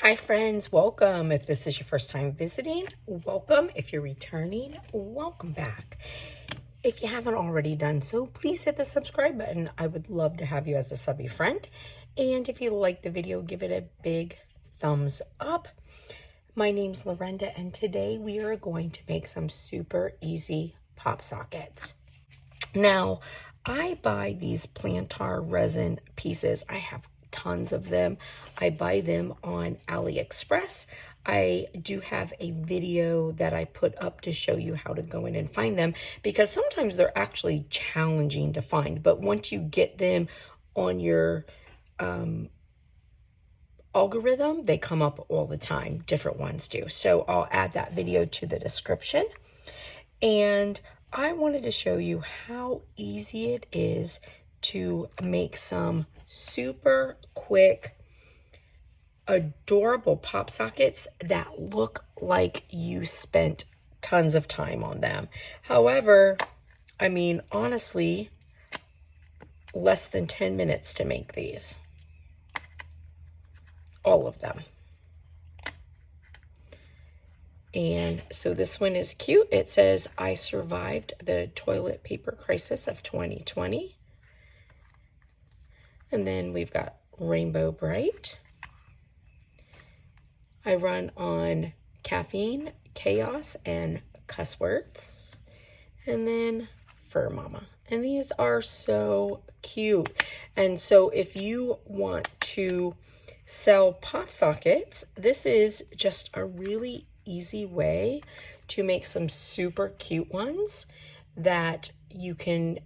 Hi friends, welcome. If this is your first time visiting, welcome. If you're returning, welcome back. If you haven't already done so, please hit the subscribe button. I would love to have you as a subby friend. And if you like the video, give it a big thumbs up. My name's Lorenda, and today we are going to make some super easy pop sockets. Now, I buy these plantar resin pieces. I have tons of them. I buy them on AliExpress. I do have a video that I put up to show you how to go in and find them, because sometimes they're actually challenging to find, but once you get them on your algorithm, they come up all the time. Different ones do. So I'll add that video to the description. And I wanted to show you how easy it is to make some super quick, adorable pop sockets that look like you spent tons of time on them. However, I mean, honestly, less than 10 minutes to make these. All of them. And so this one is cute. It says, I survived the toilet paper crisis of 2020. And then we've got Rainbow Bright. I run on caffeine, chaos, and cuss words. And then Fur Mama. And these are so cute. And so if you want to sell pop sockets, this is just a really easy way to make some super cute ones that you can,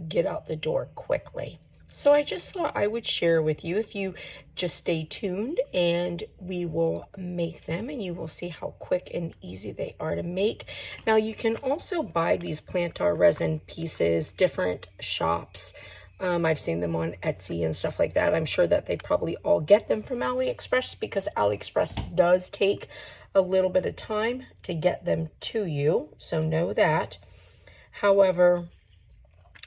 get out the door quickly. So I just thought I would share with you. If you just stay tuned, and we will make them, and you will see how quick and easy they are to make. Now you can also buy these plantar resin pieces, different shops. I've seen them on Etsy and stuff like that. I'm sure that they probably all get them from AliExpress, because AliExpress does take a little bit of time to get them to you. So know that. However,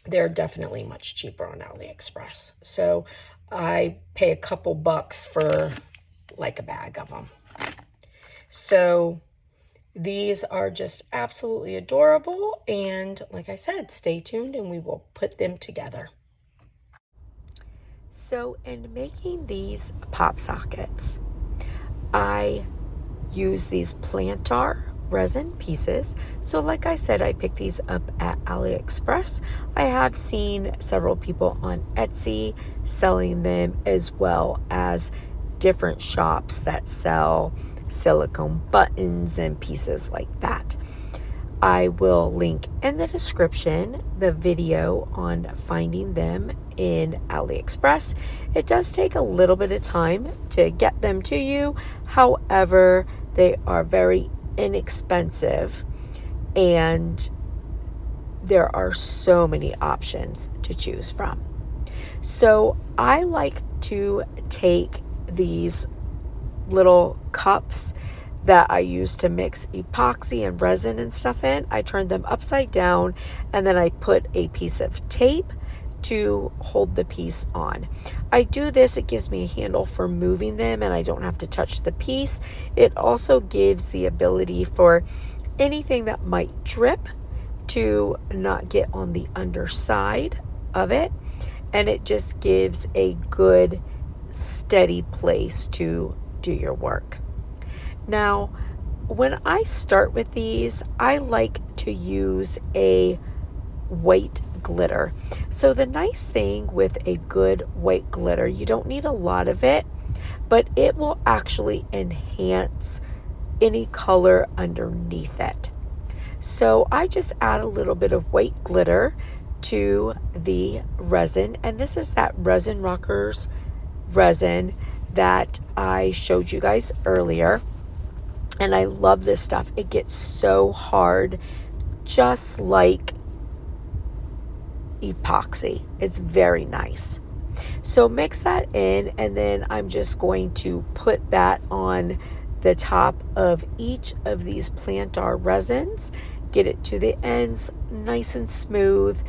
they're definitely much cheaper on AliExpress. So I pay a couple bucks for like a bag of them. So these are just absolutely adorable. And like I said, stay tuned and we will put them together. So in making these pop sockets, I use these plantar resin pieces. So like I said, I picked these up at AliExpress. I have seen several people on Etsy selling them, as well as different shops that sell silicone buttons and pieces like that. I will link in the description the video on finding them in AliExpress. It does take a little bit of time to get them to you. However, they are very inexpensive, and there are so many options to choose from. So I like to take these little cups that I use to mix epoxy and resin and stuff in. I turn them upside down, and then I put a piece of tape to hold the piece on. I do this, it gives me a handle for moving them, and I don't have to touch the piece. It also gives the ability for anything that might drip to not get on the underside of it, and it just gives a good steady place to do your work. Now, when I start with these, I like to use a white glitter. So the nice thing with a good white glitter, you don't need a lot of it, but it will actually enhance any color underneath it. So I just add a little bit of white glitter to the resin, and this is that Resin Rockers resin that I showed you guys earlier. And I love this stuff. It gets so hard, just like epoxy. It's very nice. So mix that in, and then I'm just going to put that on the top of each of these plantar resins, get it to the ends nice and smooth,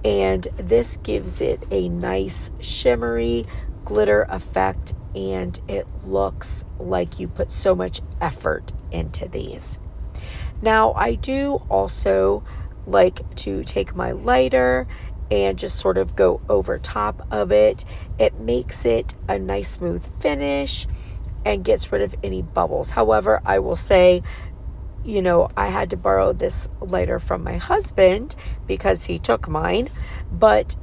and this gives it a nice shimmery glitter effect and it looks like you put so much effort into these. Now, I do also like to take my lighter and just sort of go over top of it. It makes it a nice smooth finish and gets rid of any bubbles. However, I will say, I had to borrow this lighter from my husband because he took mine, but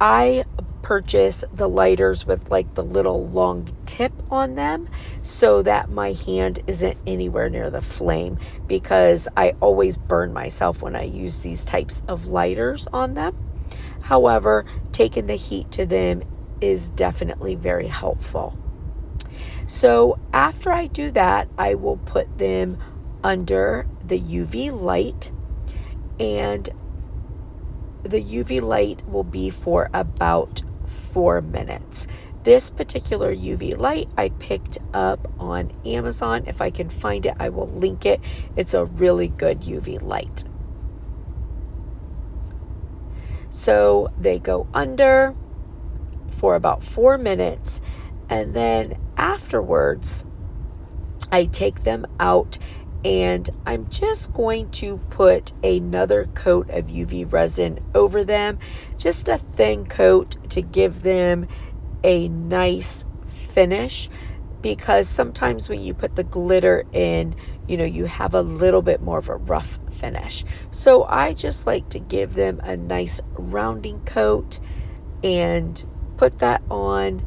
I purchase the lighters with like the little long tip on them so that my hand isn't anywhere near the flame, because I always burn myself when I use these types of lighters on them. However, taking the heat to them is definitely very helpful. So after I do that, I will put them under the UV light, and the UV light will be for about 4 minutes. This particular UV light I picked up on Amazon. If I can find it, I will link it. It's a really good UV light. So they go under for about 4 minutes, and then afterwards I take them out, and I'm just going to put another coat of UV resin over them, just a thin coat to give them a nice finish, because sometimes when you put the glitter in, you have a little bit more of a rough finish. So I just like to give them a nice rounding coat and put that on,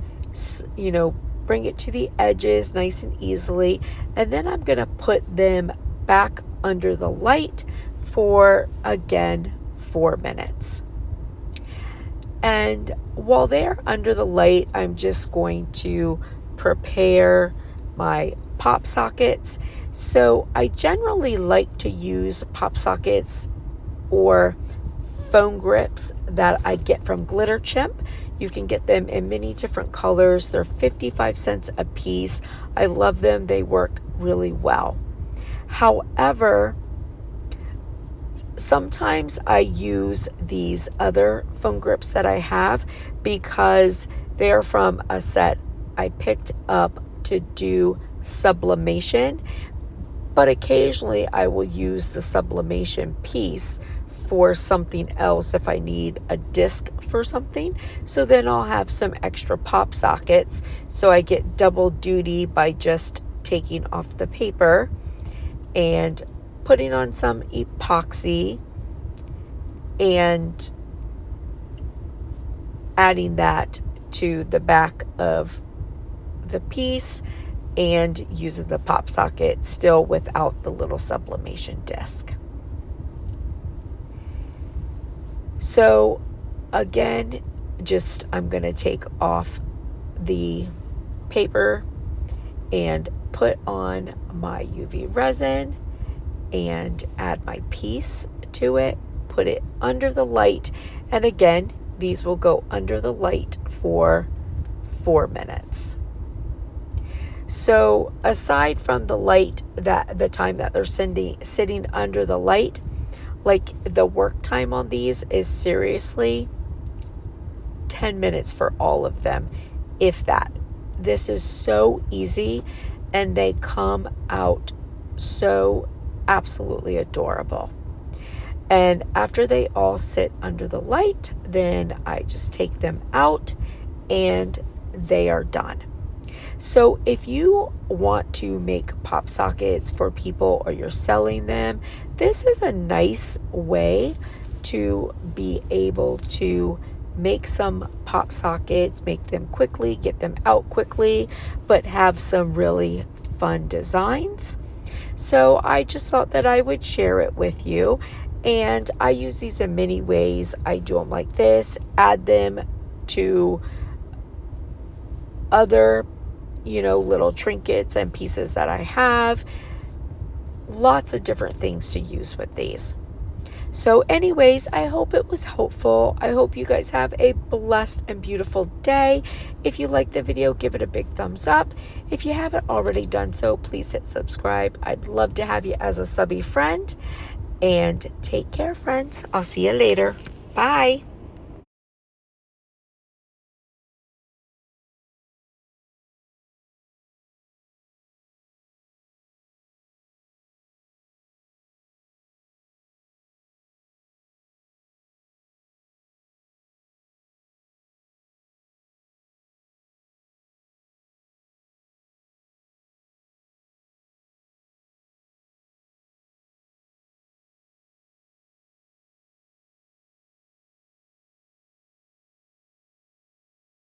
bring it to the edges nice and easily, and then I'm going to put them back under the light for, again, 4 minutes. And while they're under the light, I'm just going to prepare my pop sockets. So I generally like to use pop sockets or foam grips that I get from Glitter Chimp. You can get them in many different colors. They're 55 cents a piece. I love them. They work really well. However, sometimes I use these other foam grips that I have because they're from a set I picked up to do sublimation, but occasionally I will use the sublimation piece for something else if I need a disc for something. So then I'll have some extra pop sockets, so I get double duty by just taking off the paper and putting on some epoxy and adding that to the back of the piece and using the pop socket still without the little sublimation disc. So again, I'm going to take off the paper and put on my UV resin and add my piece to it, put it under the light, and again, these will go under the light for 4 minutes. So aside from the light, the time that they're sitting under the light, like the work time on these is seriously 10 minutes for all of them, if that. This is so easy, and they come out so absolutely adorable. And after they all sit under the light, then I just take them out and they are done. So if you want to make pop sockets for people or you're selling them, this is a nice way to be able to make some pop sockets, make them quickly, get them out quickly, but have some really fun designs. So I just thought that I would share it with you. And I use these in many ways. I do them like this, add them to other little trinkets and pieces that I have. Lots of different things to use with these. So anyways, I hope it was helpful. I hope you guys have a blessed and beautiful day. If you like the video, give it a big thumbs up. If you haven't already done so, please hit subscribe. I'd love to have you as a subby friend. And take care, friends. I'll see you later. Bye.